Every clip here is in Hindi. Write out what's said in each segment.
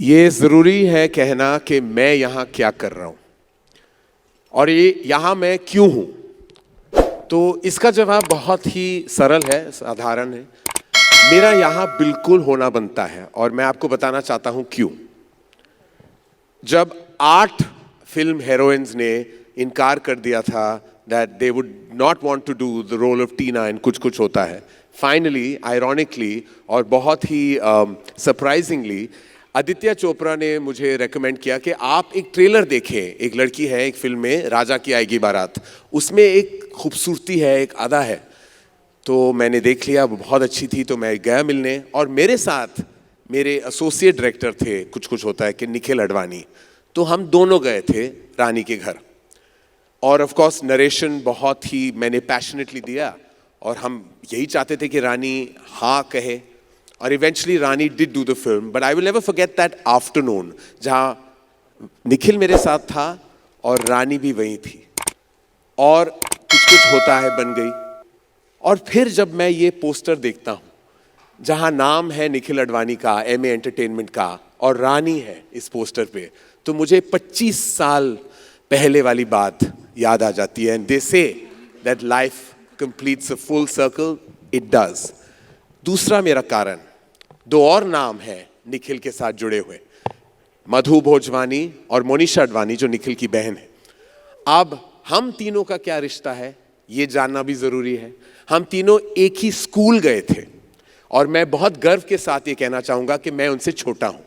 ये ज़रूरी है कहना कि मैं यहाँ क्या कर रहा हूँ और ये यहाँ मैं क्यों हूँ। तो इसका जवाब बहुत ही सरल है, साधारण है। मेरा यहाँ बिल्कुल होना बनता है और मैं आपको बताना चाहता हूँ क्यों। जब 8 फिल्म हीरोइंस ने इनकार कर दिया था that they would not want to do the role of Tina in कुछ कुछ होता है, फाइनली आयरॉनिकली और बहुत ही सरप्राइजिंगली आदित्य चोपड़ा ने मुझे रेकमेंड किया कि आप एक ट्रेलर देखें। एक लड़की है एक फिल्म में, राजा की आएगी बारात, उसमें एक खूबसूरती है, एक अदा है। तो मैंने देख लिया, वो बहुत अच्छी थी, तो मैं गया मिलने और मेरे साथ मेरे एसोसिएट डायरेक्टर थे कुछ कुछ होता है कि निखिल अडवाणी। तो हम दोनों गए थे रानी के घर और ऑफ कोर्स नरेशन बहुत ही मैंने पैशनेटली दिया और हम यही चाहते थे कि रानी हाँ कहे और eventually Rani did do the film. But I will never forget that afternoon जहाँ निखिल मेरे साथ था और रानी भी वहीं थी और कुछ कुछ होता है बन गई। और फिर जब मैं ये पोस्टर देखता हूँ जहाँ नाम है निखिल अडवाणी का, एमए एंटरटेनमेंट का, और रानी है इस पोस्टर पे, तो मुझे 25 साल पहले वाली बात याद आ जाती है। And they say that life completes a full circle, it does. दूसरा मेरा कारण, 2 और नाम है निखिल के साथ जुड़े हुए, मधु भोजवानी और मोनिशा अडवाणी जो निखिल की बहन है। अब हम तीनों का क्या रिश्ता है ये जानना भी जरूरी है। हम तीनों एक ही स्कूल गए थे और मैं बहुत गर्व के साथ ये कहना चाहूंगा कि मैं उनसे छोटा हूं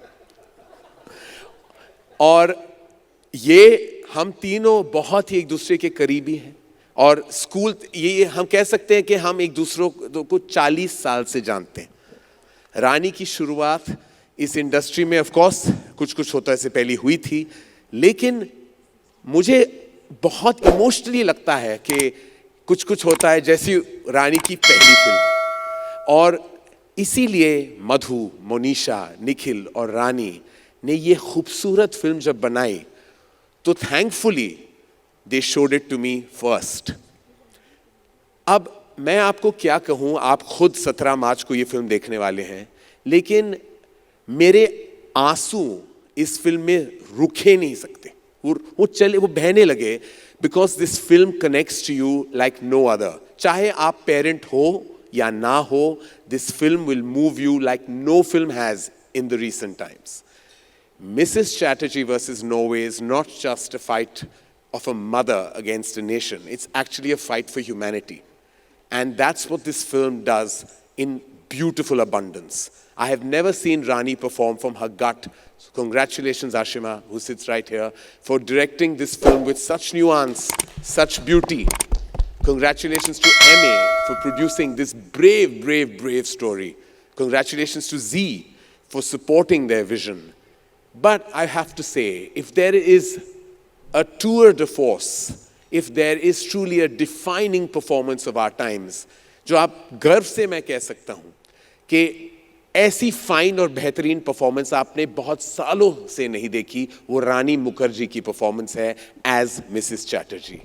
और ये हम तीनों बहुत ही एक दूसरे के करीबी हैं और स्कूल, ये हम कह सकते हैं कि हम एक दूसरों को 40 साल से जानते हैं। रानी की शुरुआत इस इंडस्ट्री में ऑफ कोर्स कुछ कुछ होता है से पहले हुई थी, लेकिन मुझे बहुत इमोशनली लगता है कि कुछ कुछ होता है जैसी रानी की पहली फिल्म। और इसीलिए मधु, मोनिशा, निखिल और रानी ने ये खूबसूरत फिल्म जब बनाई तो thankfully they showed it to me first. अब मैं आपको क्या कहूं, आप खुद 17 मार्च को ये फिल्म देखने वाले हैं, लेकिन मेरे आंसू इस फिल्म में रुके नहीं सकते, वो बहने लगे, because this film connects to you like no other. चाहे आप पेरेंट हो या ना हो, this film will move you like no film has in the recent times. Mrs. Chatterjee versus Norway is not just a fight of a mother against a nation. It's actually a fight for humanity. And that's what this film does in beautiful abundance. I have never seen Rani perform from her gut. So congratulations, Ashima, who sits right here, for directing this film with such nuance, such beauty. Congratulations to MA for producing this brave, brave, brave story. Congratulations to Z for supporting their vision. But I have to say, if there is a tour de force, if there is truly a defining performance of our times, जो आप गर्व से मैं कह सकता हूं कि ऐसी फाइन और बेहतरीन परफॉर्मेंस आपने बहुत सालों से नहीं देखी, वो रानी मुखर्जी की परफॉर्मेंस है एज मिसेस चैटर्जी।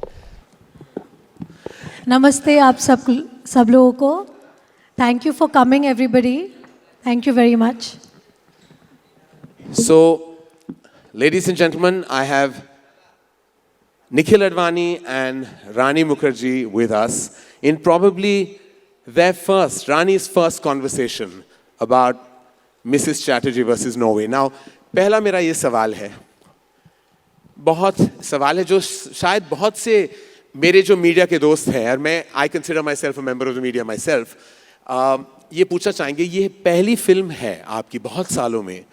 नमस्ते आप सब लोगों को। Thank you for coming everybody, thank you very much. So, ladies and gentlemen, I have Nikhil Advani and Rani Mukherjee with us in probably Rani's first conversation about Mrs. Chatterjee versus Norway. Now, पहला मेरा ये सवाल है, बहुत सवाल है जो शायद बहुत से मेरे जो मीडिया के दोस्त हैं, और मैं I consider myself a member of the media myself, ये पूछना चाहेंगे, ये पहली फिल्म है आपकी बहुत सालों में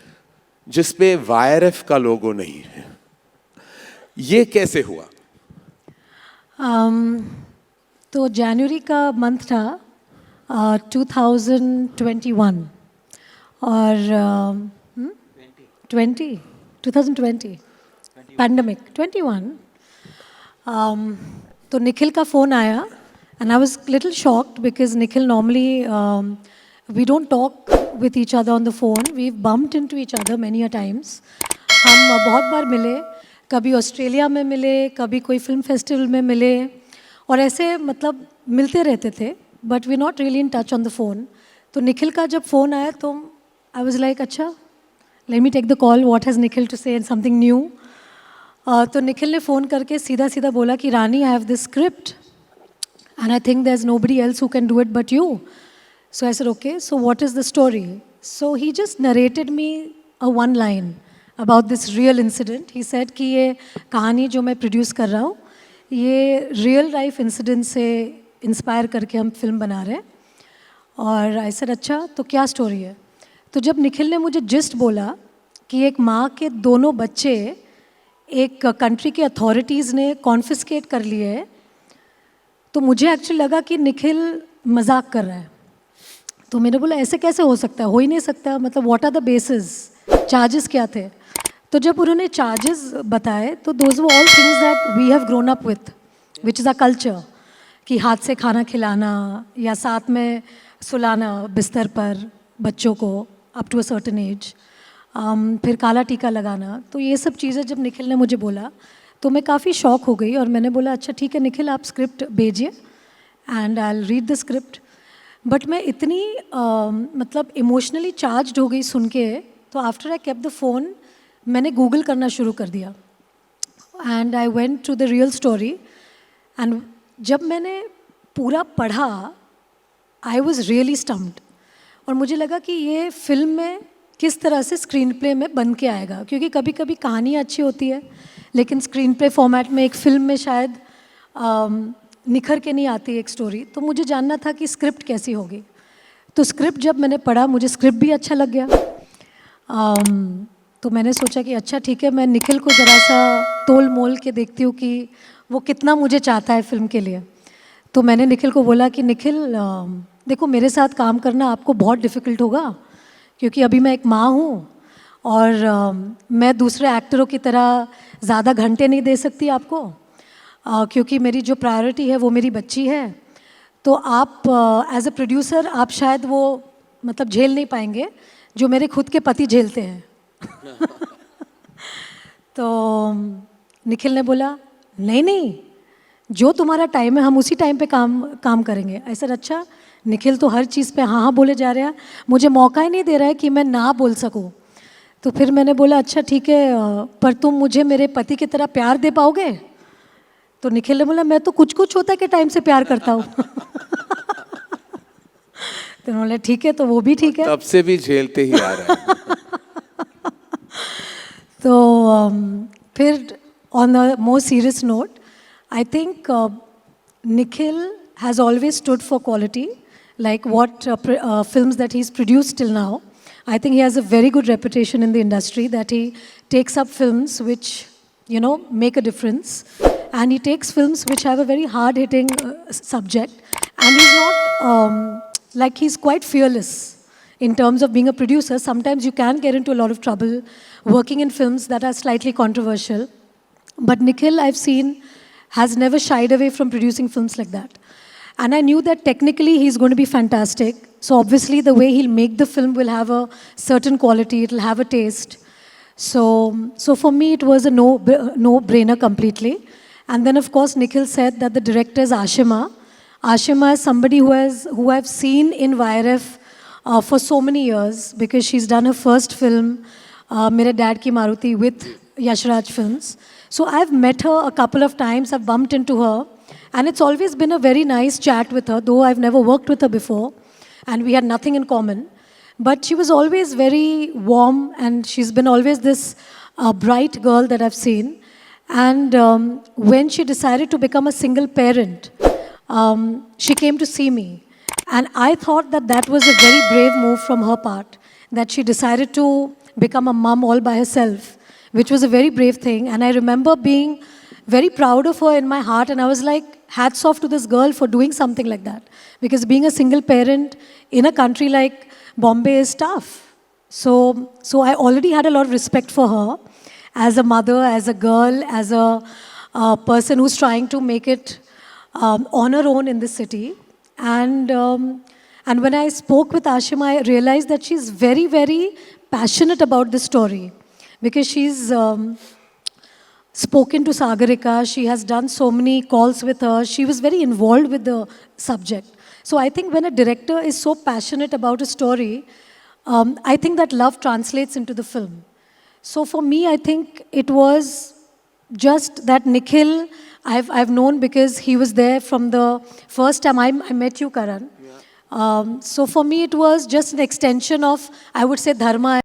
जिस पे वाईआरएफ का लोगो नहीं है, ये कैसे हुआ? तो जनवरी का मंथ था 2021 और 2020 पैंडमिक 21। तो निखिल का फ़ोन आया and I was little shocked because Nikhil normally we don't talk with each other on the phone. We've bumped into each other many a times. हम बहुत बार मिले, कभी ऑस्ट्रेलिया में मिले, कभी कोई फिल्म फेस्टिवल में मिले और ऐसे मतलब मिलते रहते थे, but we not really in touch on the phone. तो निखिल का जब फ़ोन आया तो आई वाज लाइक अच्छा let me take the call. What has Nikhil to say and something new? तो निखिल ने फ़ोन करके सीधा सीधा बोला कि रानी, I have this script and I think there's nobody else who can do it but you. So I said, okay, so what is the story? So he just narrated me a one line about this real incident. He said कि ये कहानी जो मैं प्रोड्यूस कर रहा हूँ, ये रियल लाइफ इंसिडेंट से इंस्पायर करके हम फिल्म बना रहे हैं. और आई सेड अच्छा, तो क्या स्टोरी है? तो जब निखिल ने मुझे जिस्ट बोला कि एक माँ के दोनों बच्चे एक कंट्री के अथॉरिटीज़ ने कॉन्फिस्केट कर लिए हैं, तो मुझे एक्चुअली लगा कि निखिल मजाक कर रहा है. तो मैंने बोला ऐसे कैसे हो सकता है, हो ही नहीं सकता, मतलब what are the basis, charges क्या थे? तो जब उन्होंने चार्जेस बताए तो those were all things that we have grown up with, which is a culture, कि हाथ से खाना खिलाना या साथ में सुलाना बिस्तर पर बच्चों को up to a certain age, फिर काला टीका लगाना. तो ये सब चीज़ें जब निखिल ने मुझे बोला तो मैं काफ़ी शॉक हो गई और मैंने बोला अच्छा ठीक है निखिल, आप स्क्रिप्ट भेजिए and I will read the script. But मैं इतनी मतलब इमोशनली चार्ज्ड हो गई सुन के, तो after I kept the phone मैंने गूगल करना शुरू कर दिया and I went to the real story. एंड जब मैंने पूरा पढ़ा आई वॉज रियली स्टम्प्ड और मुझे लगा कि ये फिल्म में किस तरह से स्क्रीन प्ले में बन के आएगा, क्योंकि कभी कभी कहानी अच्छी होती है लेकिन स्क्रीन प्ले फॉर्मेट में एक फ़िल्म में शायद निखर के नहीं आती एक स्टोरी. तो मुझे जानना था कि स्क्रिप्ट कैसी होगी. तो स्क्रिप्ट जब मैंने पढ़ा मुझे स्क्रिप्ट भी अच्छा लग गया. तो मैंने सोचा कि अच्छा ठीक है, मैं निखिल को ज़रा सा तोल मोल के देखती हूँ कि वो कितना मुझे चाहता है फ़िल्म के लिए. तो मैंने निखिल को बोला कि निखिल देखो, मेरे साथ काम करना आपको बहुत डिफ़िकल्ट होगा क्योंकि अभी मैं एक माँ हूँ और मैं दूसरे एक्टरों की तरह ज़्यादा घंटे नहीं दे सकती आपको, क्योंकि मेरी जो प्रायोरिटी है वो मेरी बच्ची है. तो आप एज अ प्रोड्यूसर आप शायद वो मतलब झेल नहीं पाएंगे जो मेरे खुद के पति झेलते हैं. तो निखिल ने बोला नहीं नहीं, जो तुम्हारा टाइम है हम उसी टाइम पे काम करेंगे. ऐसा अच्छा, निखिल तो हर चीज़ पे हाँ हाँ बोले जा रहा है, मुझे मौका ही नहीं दे रहा है कि मैं ना बोल सकूं. तो फिर मैंने बोला अच्छा ठीक है, पर तुम मुझे मेरे पति की तरह प्यार दे पाओगे? तो निखिल ने बोला मैं तो कुछ कुछ होता के टाइम से प्यार करता हूँ. तो बोला ठीक है, तो वो भी ठीक है. तब से भी झेलते ही आ रहा है. तो फिर on a more serious note, I think Nikhil has always stood for quality, like what films that he's produced till now. I think he has a very good reputation in the industry, that he takes up films which, you know, make a difference. And he takes films which have a very hard-hitting subject. And he's not, like he's quite fearless in terms of being a producer. Sometimes you can get into a lot of trouble working in films that are slightly controversial. But Nikhil, I've seen, has never shied away from producing films like that. And I knew that technically he's going to be fantastic. So obviously the way he'll make the film will have a certain quality, it'll have a taste. So for me it was a no-brainer completely. And then of course Nikhil said that the director is Ashima. Ashima is somebody who I've seen in YRF for so many years, because she's done her first film, Mere Dad Ki Maruti, with Yashraj Films. So I've met her a couple of times, I've bumped into her, and it's always been a very nice chat with her, though I've never worked with her before, and we had nothing in common. But she was always very warm, and she's been always this bright girl that I've seen. And when she decided to become a single parent, she came to see me. And I thought that that was a very brave move from her part, that she decided to become a mom all by herself, which was a very brave thing. And I remember being very proud of her in my heart, and I was like, hats off to this girl for doing something like that. Because being a single parent in a country like Bombay is tough. So I already had a lot of respect for her as a mother, as a girl, as a person who's trying to make it on her own in this city. And when I spoke with Ashima, I realized that she's very, very passionate about this story, because she's spoken to Sagarika, she has done so many calls with her, she was very involved with the subject. So I think when a director is so passionate about a story, I think that love translates into the film. So for me, I think it was just that Nikhil, I've known because he was there from the first time I met you, Karan. So for me, it was just an extension of, I would say, dharma.